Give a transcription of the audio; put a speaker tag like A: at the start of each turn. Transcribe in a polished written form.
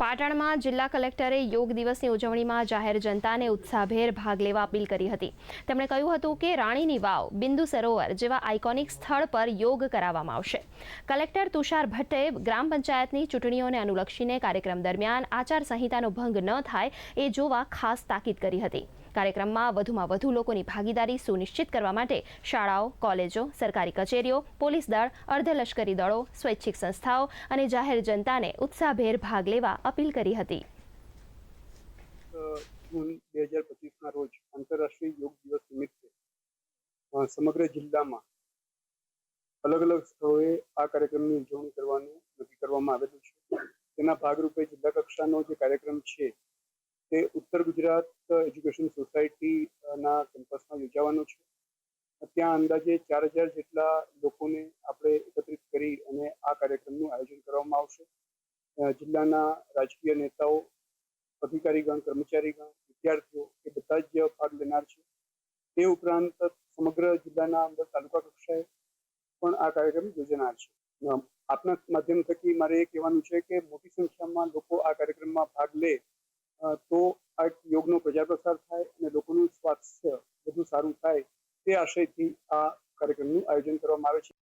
A: પાટણમાં જિલ્લા કલેક્ટરે યોગ દિવસની ઉજવણીમાં જાહેર જનતાને ઉત્સાહભેર ભાગ લેવા અપીલ કરી હતી। તેમણે કહ્યું હતું કે રાણીની વાવ, બિંદુ સરોવર જેવા આઇકોનિક સ્થળ પર યોગ કરાવવામાં આવશે। કલેક્ટર તુષાર ભટ્ટે ગ્રામ પંચાયતની ચૂંટણીઓને અનુલક્ષીને કાર્યક્રમ દરમિયાન આચારસંહિતાનો ભંગ ન થાય એ જોવા ખાસ તાકીદ કરી હતી। કાર્યક્રમમાં વધુમાં વધુ લોકોની ભાગીદારી સુનિશ્ચિત કરવા માટે શાળાઓ, કોલેજો, સરકારી કચેરીઓ, પોલીસ દળ, અર્ધલશ્કરી દળો, સ્વૈચ્છિક સંસ્થાઓ અને જાહેર જનતાને ઉત્સાહભેર ભાગ લેવા અપીલ કરી હતી।
B: જૂન 2025ના રોજ આંતરરાષ્ટ્રીય યોગ દિવસ નિમિત્તે સમગ્ર જિલ્લામાં અલગ અલગ સ્થળોએ આ કાર્યક્રમની ઉજવણી કરવાનું નક્કી કરવામાં આવેલું છે। તેના ભાગરૂપે જિલ્લા કક્ષાનો જે કાર્યક્રમ છે તે ઉત્તર ગુજરાત એજ્યુકેશન સોસાયટીના કેમ્પસમાં યોજાવાનો છે। ત્યાં અંદાજે 4000 જેટલા લોકોને આપણે એકત્રિત કરી અને આ કાર્યક્રમનું આયોજન કરવામાં આવશે। જિલ્લાના રાજકીય નેતાઓ, અધિકારીગણ, કર્મચારીગણ, વિદ્યાર્થીઓ એ બધા જ ભાગ લેનાર છે। તે ઉપરાંત સમગ્ર જિલ્લાના અંદર તાલુકા કક્ષાએ પણ આ કાર્યક્રમ યોજાનાર છે। આપના માધ્યમ થકી મારે એ કહેવાનું છે કે મોટી સંખ્યામાં લોકો આ કાર્યક્રમમાં ભાગ લે તો આ યોગનો પ્રચાર પ્રસાર થાય અને લોકોનું સ્વાસ્થ્ય વધુ સારું થાય તે આશયથી આ કાર્યક્રમનું આયોજન કરવામાં આવે છે।